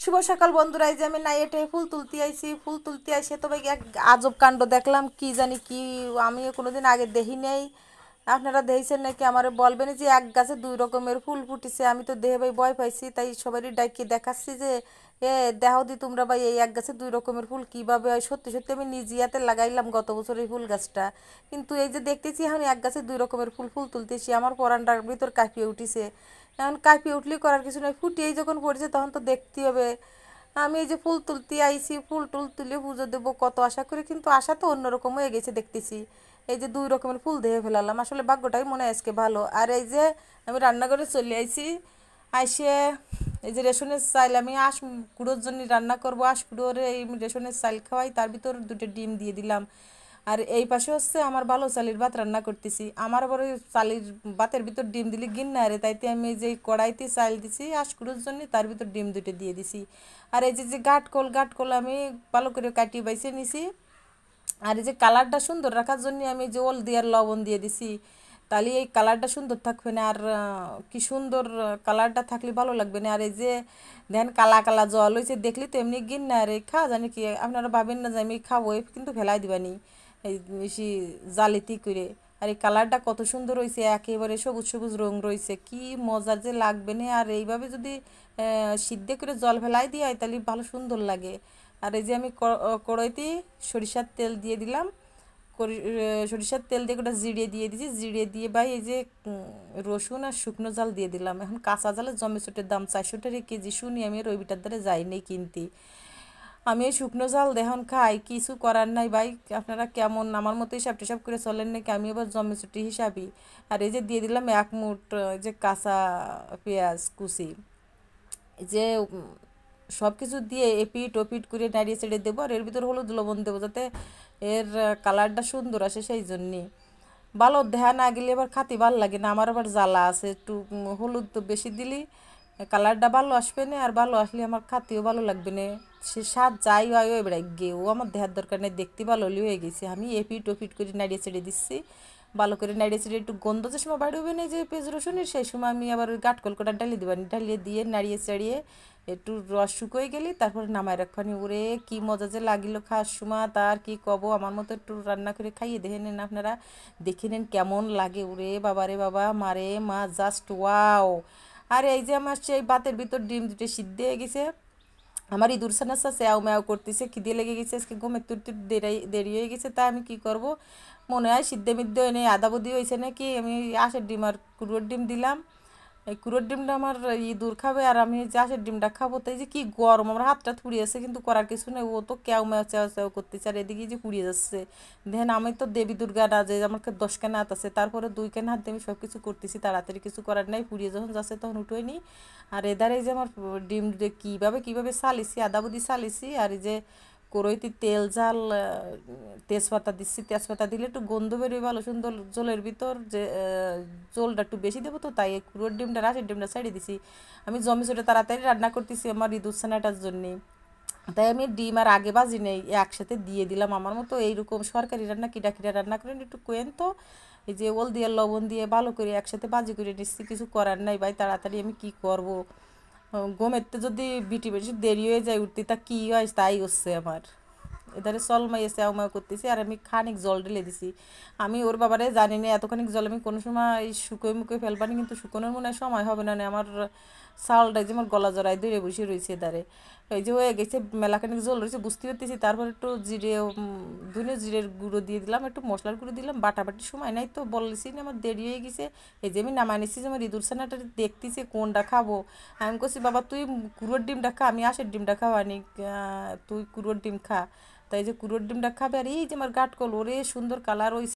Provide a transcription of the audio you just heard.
শুভ সকাল বন্ধুরা, এই যে আমি নাইটে ফুল তুলতে আইসি তবে এক আজব কাণ্ড দেখলাম। কি জানি কি, আমি কোনোদিন আগে দেখি নাই। আপনারা দেখছেন নাকি আমারে বলবেন। যে এক গাছে দুই রকমের ফুল ফুটিছে, আমি তো দেহে ভাই ভয় পাইছি, তাই সবারই ডাকি দেখাচ্ছি যে এ দেহ দি তোমরা ভাই এই এক গাছে দুই রকমের ফুল কিভাবে হয়। সত্যি সত্যি আমি নিজে হাতে লাগাইলাম গত বছর এই ফুল গাছটা, কিন্তু এই যে দেখতেছি এখন এক গাছে দুই রকমের ফুল তুলতেছি, আমার পরানটার ভিতর কাঁপিয়ে উঠিছে। এখন কাঁপিয়ে উঠলেই করার কিছু নয়, ফুটিয়েই যখন পড়েছে তখন তো দেখতে হবে। আমি এই যে ফুল তুলতে আইছি, ফুল টুল তুলে পুজো দেবো কত আশা করি, কিন্তু আশা তো অন্যরকম হয়ে গেছে দেখতেছি। এই যে দুই রকমের ফুল দিয়ে ফেলালাম, আসলে ভাগ্যটাই মনে হয় আজকে ভালো। আর এই যে আমি রান্নাঘরে চলে আইছি, আইসে এই যে রেশনের চাল আমি কুড়োর জন্য রান্না করবো, কুড়োরে এই রেশনের চাল খাওয়াই, তার ভিতর দুটো ডিম দিয়ে দিলাম। আর এই পাশে হচ্ছে আমার ভালো চালের ভাত রান্না করতেছি। আমার আবার ওই চালের ভাতের ভিতর ডিম দিলে গিন না রে, তাইতে আমি যে কড়াইতে চাল দিছি আশকুড়োর জন্য, তার ভিতর ডিম দুটো দিয়ে দিছি। আর এই যে গাটকল আমি ভালো করে কাটিয়ে বাইছে নিছি। আর এই যে কালারটা সুন্দর রাখার জন্য আমি যে ওল দিয়ে আর লবণ দিয়ে দিছি, তাহলে এই কালারটা সুন্দর থাকবে না। আর কি সুন্দর কালারটা থাকলে ভালো লাগবে না। আর এই যে দেন কালা কালা জল হয়েছে, দেখলি তো এমনি গিন না রে, খাওয়া জানি কি আপনারা ভাবেন না যে আমি খাবো, কিন্তু ফেলাই দিবানি এই বেশি জালিতি করে। আর এই কালারটা কত সুন্দর হয়েছে, একেবারে সবুজ সবুজ রং রয়েছে, কি মজা যে লাগবে না। আর এইভাবে যদি সিদ্ধ করে জল ফেলাই দিয়ে তাহলে ভালো সুন্দর লাগে। আর এই যে আমি কড়াইতে সরিষার তেল দিয়ে দিলাম, সরিষার তেল দিয়ে ওটা জিরে দিয়ে দিয়েছি, জিরে দিয়ে ভাই এই যে রসুন আর শুকনো জাল দিয়ে দিলাম। এখন কাঁচা জালের জমেছোটের দাম 400 টাকা কেজি, শুনি আমি রবিটার দ্বারা যাই নেই কিনতে। আমি এই শুকনো জাল দেখন খাই, কিছু করার নাই ভাই। আপনারা কেমন আমার মতো হিসাব টিসাব করে চলেন নাকি, আমি আবার জমেছুটি হিসাবই। আর এই যে দিয়ে দিলাম এক মুঠ যে কাঁচা পেঁয়াজ কুচি, যে সব কিছু দিয়ে এপিট ওপিট করে নাড়িয়ে ছেড়ে দেবো। আর এর ভিতর হলুদ লবণ দেবো যাতে এর কালারটা সুন্দর আসে, সেই জন্যে। ভালো দেখা না গেলে এবার খাতি ভালো লাগে না, আমার আবার জ্বালা আছে একটু। হলুদ তো বেশি দিলি কালারটা ভালো আসবে না, আর ভালো আসলে আমার খাতেও ভালো লাগবে না। সে স্বাদ যাই হয় এবার গেও আমার দেহার দরকার নেই, দেখতে ভালো হলে হয়ে গেছে। আমি এপিট ওপিট করে নাড়িয়ে ছেড়ে দিচ্ছি, ভালো করে নাড়িয়ে ছেড়ে একটু গন্ধ যে সময় বাড়ি হবে না যে পেঁয়াজ রসুনের, সেই সময় আমি আবার ওই গাটকলকটা ডালিয়ে দেবানি, ডালিয়ে দিয়ে নাড়িয়ে চাড়িয়ে একটু রস শুকোয় গেলি তারপরে নামায় রাখবানি। ওরে কি মজা যে লাগিল খাওয়ার সময়, তার কি কব। আমার মতো একটু রান্না করে খাইয়ে দেখে নেন আপনারা, দেখে নেন কেমন লাগে। ওরে বাবা রে বাবা, মারে মা, জাস্ট ওয়াও। আর এই যে আমার সেই ভাতের ভিতর ডিম দুটো সিদ্ধ হয়ে গেছে, আমার ইঁদুর ছানাচ্ছা চ্যাও ম্যাও করতেছে, খিদে লেগে গেছে, আজকে ঘুমের তুর তুর দেরি হয়ে গেছে। তা আমি কি করব, মনে হয় সিদ্ধে মিদ্ধ এনে আদা বুদ্ধি হয়েছে নাকি, আমি আঁশের ডিম আর কুড়োর ডিম দিলাম। এই কুড়োর ডিমটা আমার ইঁদুর খাবে, আর আমি যে আঁশের ডিমটা খাবো। তাই যে কি গরম, আমার হাতটা থুড়িয়েছে, কিন্তু করার কিছু নেই, ও তো ক্যাও ম্যাও চ্যাও চ্যাও করতেছে। আর এদিকে যে পুড়িয়ে যাচ্ছে, দেখেন আমি তো দেবী দুর্গা না যে আমার 10 খানা হাত আছে, তারপরে 2 খানা হাত দিয়ে আমি সব কিছু করতেছি, তাড়াতাড়ি কিছু করার নাই। পুড়িয়ে যখন যাচ্ছে তখন উঠোই নি। আর এদারে এই যে আমার ডিম কীভাবে কীভাবে চালিছি, আদা বুদি চালিছি। আর এই যে কড়াইতে তেল জাল তেজপাতা দিচ্ছি, তেজপাতা দিলে একটু গন্ধ বেরোয় ভালো সুন্দর জলের ভিতর, যে জলটা একটু বেশি দেবো তো, তাই কুড়োর ডিমটা রাশের ডিমটা ছাড়িয়ে দিছি। আমি জমিছোটে তাড়াতাড়ি রান্না করতেছি আমার ইঁদুর ছানাটার জন্যে, তাই আমি ডিম আর আগে ভাজি নেই, একসাথে দিয়ে দিলাম। আমার মতো এইরকম সরকারি রান্না কিটা কিটা রান্না করেন একটু কোয়েন তো। এই যে ওল দিয়ে লবণ দিয়ে ভালো করে একসাথে ভাজি করে নিচ্ছি, কিছু করার নাই ভাই, তাড়াতাড়ি আমি কি করব। ঘুমেরতে যদি বিটি বেশি দেরি হয়ে যায় উঠতে, তা কী হয় তাই হচ্ছে আমার। এধারে চলমাইয়ে চ্যাউমাউ করতেছি, আর আমি খানিক জল ঢেলে দিছি। আমি ওর বাবারে জানি না এতখানিক জল আমি কোনো সময় শুকোয় মুখে ফেলবানি, কিন্তু শুকোনোর মনে হয় সময় হবে না। আমার চাউলটা যে আমার গলা জড়াই ধরে বসে রয়েছে এধারে, এই যে হয়ে গেছে মেলাখানিক জল রয়েছে বুঝতে পারতেছি। তারপর একটু জিরে ধুনে জিরের গুঁড়ো দিয়ে দিলাম, একটু মশলার গুঁড়ো দিলাম, বাটাবাটির সময় নাই তো বলেছি না আমার দেরি হয়ে গেছে। এই যে আমি নামাই নিচ্ছি, যে আমার ইঁদুর ছানাটা দেখতেছি কোনটা খাবো। আমি করছি বাবা তুই কুড়োর ডিমটা খা, আমি আঁশের ডিমটা খাওয়ানি, তুই কুড়োর ডিম খা। তাই যে কুড়োর ডিমটা খাবে। আর এই যে আমার গাটকল, ওরে সুন্দর কালার ওই